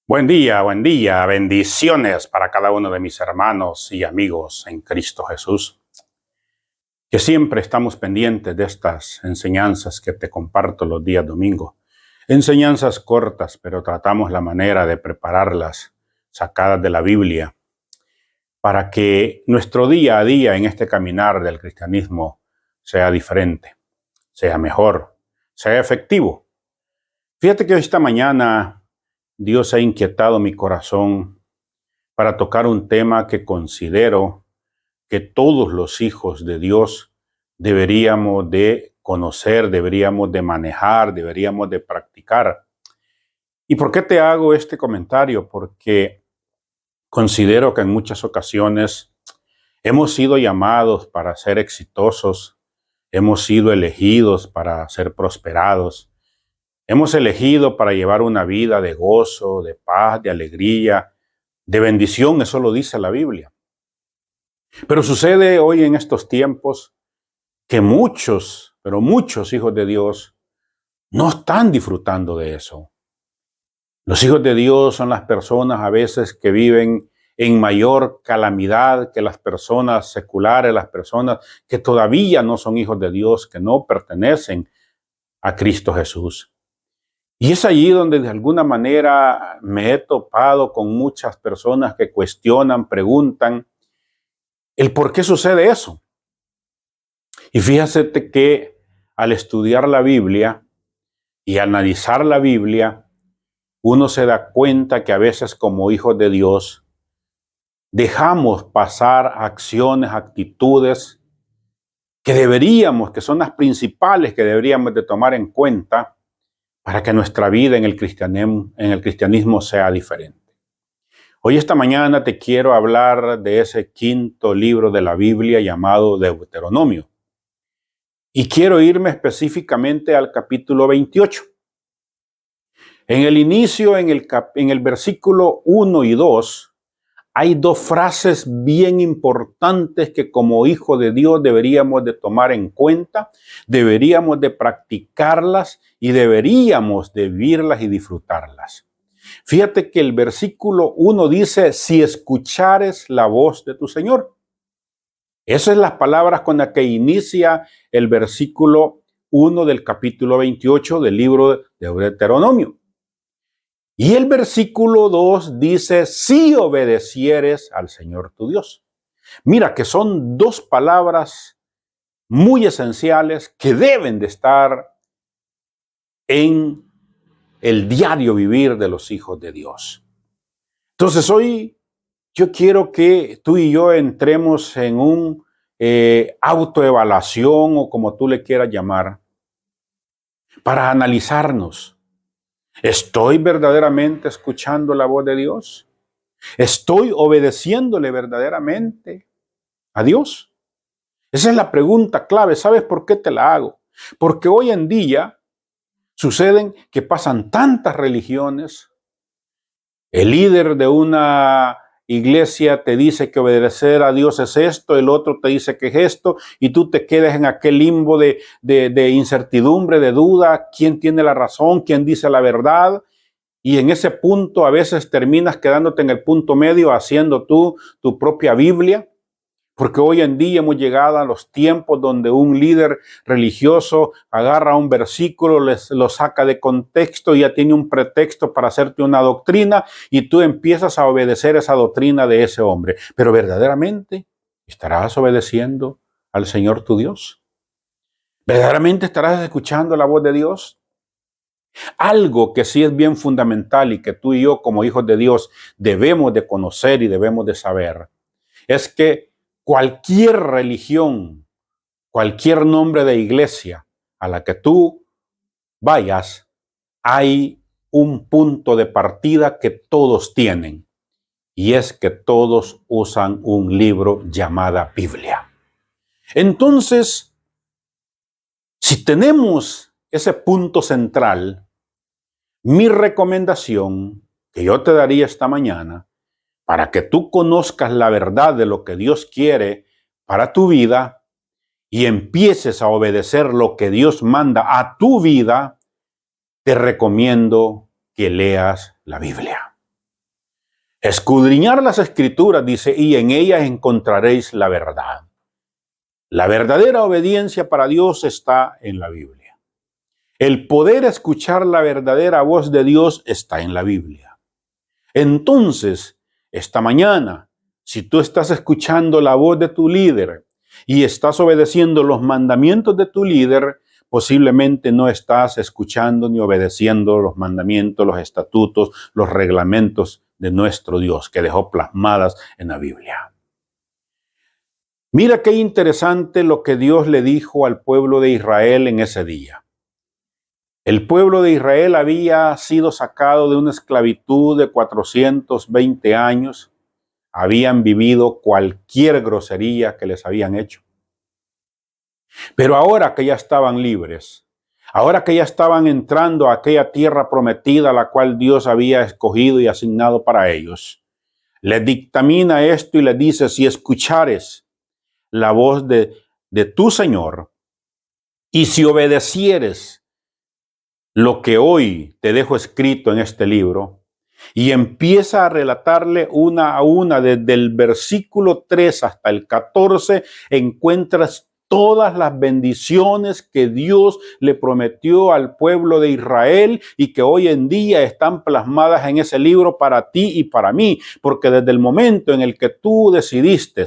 Buen día, bendiciones para cada uno de mis hermanos y amigos en Cristo Jesús, que siempre estamos pendientes de estas enseñanzas que te comparto los días domingos. Enseñanzas cortas, pero tratamos la manera de prepararlas, sacadas de la Biblia, para que nuestro día a día en este caminar del cristianismo sea diferente, sea mejor, sea efectivo. Fíjate que esta mañana Dios ha inquietado mi corazón para tocar un tema que considero que todos los hijos de Dios deberíamos de conocer, deberíamos de manejar, deberíamos de practicar. ¿Y por qué te hago este comentario? Porque considero que en muchas ocasiones hemos sido llamados para ser exitosos, hemos sido elegidos para ser prosperados, hemos elegido para llevar una vida de gozo, de paz, de alegría, de bendición, eso lo dice la Biblia. Pero sucede hoy en estos tiempos que muchos, pero muchos hijos de Dios no están disfrutando de eso. Los hijos de Dios son las personas a veces que viven en mayor calamidad que las personas seculares, las personas que todavía no son hijos de Dios, que no pertenecen a Cristo Jesús. Y es allí donde de alguna manera me he topado con muchas personas que cuestionan, preguntan el por qué sucede eso. Y fíjate que al estudiar la Biblia y analizar la Biblia, uno se da cuenta que a veces como hijos de Dios dejamos pasar acciones, actitudes que son las principales que deberíamos de tomar en cuenta para que nuestra vida en el cristianismo sea diferente. Hoy esta mañana te quiero hablar de ese quinto libro de la Biblia llamado Deuteronomio. Y quiero irme específicamente al capítulo 28. En el inicio, en el versículo 1 y 2, hay dos frases bien importantes que como hijo de Dios deberíamos de tomar en cuenta, deberíamos de practicarlas y deberíamos de vivirlas y disfrutarlas. Fíjate que el versículo 1 dice, si escuchares la voz de tu Señor. Esas son las palabras con las que inicia el versículo 1 del capítulo 28 del libro de Deuteronomio. Y el versículo 2 dice, si obedecieres al Señor tu Dios. Mira que son dos palabras muy esenciales que deben de estar en el diario vivir de los hijos de Dios. Entonces hoy yo quiero que tú y yo entremos en un autoevaluación o como tú le quieras llamar, para analizarnos. ¿Estoy verdaderamente escuchando la voz de Dios? ¿Estoy obedeciéndole verdaderamente a Dios? Esa es la pregunta clave. ¿Sabes por qué te la hago? Porque hoy en día suceden que pasan tantas religiones. El líder de una iglesia te dice que obedecer a Dios es esto, el otro te dice que es esto, y tú te quedas en aquel limbo de incertidumbre, de duda, quién tiene la razón, quién dice la verdad, y en ese punto a veces terminas quedándote en el punto medio haciendo tú tu propia Biblia, porque hoy en día hemos llegado a los tiempos donde un líder religioso agarra un versículo, lo saca de contexto y ya tiene un pretexto para hacerte una doctrina y tú empiezas a obedecer esa doctrina de ese hombre. Pero verdaderamente, ¿estarás obedeciendo al Señor tu Dios? ¿Verdaderamente estarás escuchando la voz de Dios? Algo que sí es bien fundamental y que tú y yo como hijos de Dios debemos de conocer y debemos de saber, es que cualquier religión, cualquier nombre de iglesia a la que tú vayas, hay un punto de partida que todos tienen, y es que todos usan un libro llamado Biblia. Entonces, si tenemos ese punto central, mi recomendación que yo te daría esta mañana, para que tú conozcas la verdad de lo que Dios quiere para tu vida y empieces a obedecer lo que Dios manda a tu vida, te recomiendo que leas la Biblia. Escudriñar las Escrituras, dice, y en ellas encontraréis la verdad. La verdadera obediencia para Dios está en la Biblia. El poder escuchar la verdadera voz de Dios está en la Biblia. Entonces, esta mañana, si tú estás escuchando la voz de tu líder y estás obedeciendo los mandamientos de tu líder, posiblemente no estás escuchando ni obedeciendo los mandamientos, los estatutos, los reglamentos de nuestro Dios que dejó plasmadas en la Biblia. Mira qué interesante lo que Dios le dijo al pueblo de Israel en ese día. El pueblo de Israel había sido sacado de una esclavitud de 420 años. Habían vivido cualquier grosería que les habían hecho. Pero ahora que ya estaban libres, ahora que ya estaban entrando a aquella tierra prometida, la cual Dios había escogido y asignado para ellos, les dictamina esto y les dice: si escuchares la voz de tu Señor y si obedecieres lo que hoy te dejo escrito en este libro, y empieza a relatarle una a una desde el versículo 3 hasta el 14, encuentras todas las bendiciones que Dios le prometió al pueblo de Israel y que hoy en día están plasmadas en ese libro para ti y para mí, porque desde el momento en el que tú decidiste,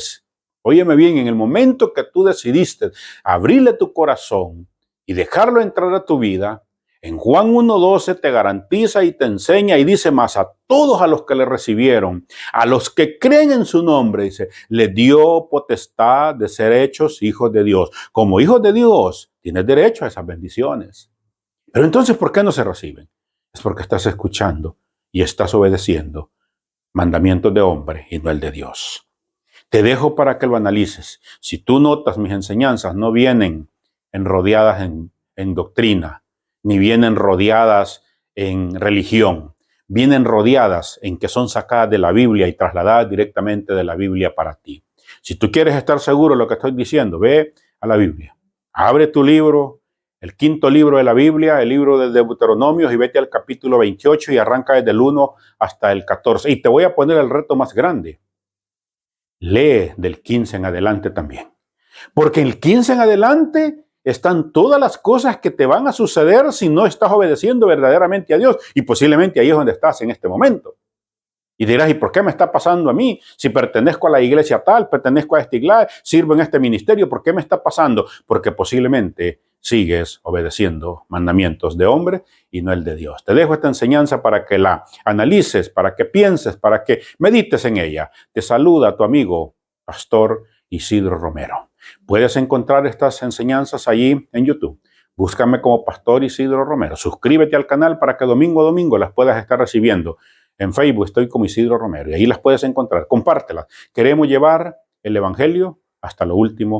óyeme bien, en el momento que tú decidiste abrirle tu corazón y dejarlo entrar a tu vida, en Juan 1:12 te garantiza y te enseña y dice: más a todos a los que le recibieron, a los que creen en su nombre, dice, le dio potestad de ser hechos hijos de Dios. Como hijos de Dios, tienes derecho a esas bendiciones. Pero entonces, ¿por qué no se reciben? Es porque estás escuchando y estás obedeciendo mandamientos de hombre y no el de Dios. Te dejo para que lo analices. Si tú notas, mis enseñanzas no vienen rodeadas en doctrina, ni vienen rodeadas en religión, vienen rodeadas en que son sacadas de la Biblia y trasladadas directamente de la Biblia para ti. Si tú quieres estar seguro de lo que estoy diciendo, ve a la Biblia. Abre tu libro, el 5.º libro de la Biblia, el libro de Deuteronomios, y vete al capítulo 28 y arranca desde el 1 hasta el 14. Y te voy a poner el reto más grande. Lee del 15 en adelante también. Porque en el 15 en adelante están todas las cosas que te van a suceder si no estás obedeciendo verdaderamente a Dios. Y posiblemente ahí es donde estás en este momento. Y dirás: ¿y por qué me está pasando a mí? Si pertenezco a la iglesia tal, pertenezco a esta iglesia, sirvo en este ministerio, ¿por qué me está pasando? Porque posiblemente sigues obedeciendo mandamientos de hombre y no el de Dios. Te dejo esta enseñanza para que la analices, para que pienses, para que medites en ella. Te saluda tu amigo, Pastor Isidro Romero. Puedes encontrar estas enseñanzas allí en YouTube. Búscame como Pastor Isidro Romero. Suscríbete al canal para que domingo a domingo las puedas estar recibiendo. En Facebook estoy como Isidro Romero y ahí las puedes encontrar. Compártelas. Queremos llevar el Evangelio hasta lo último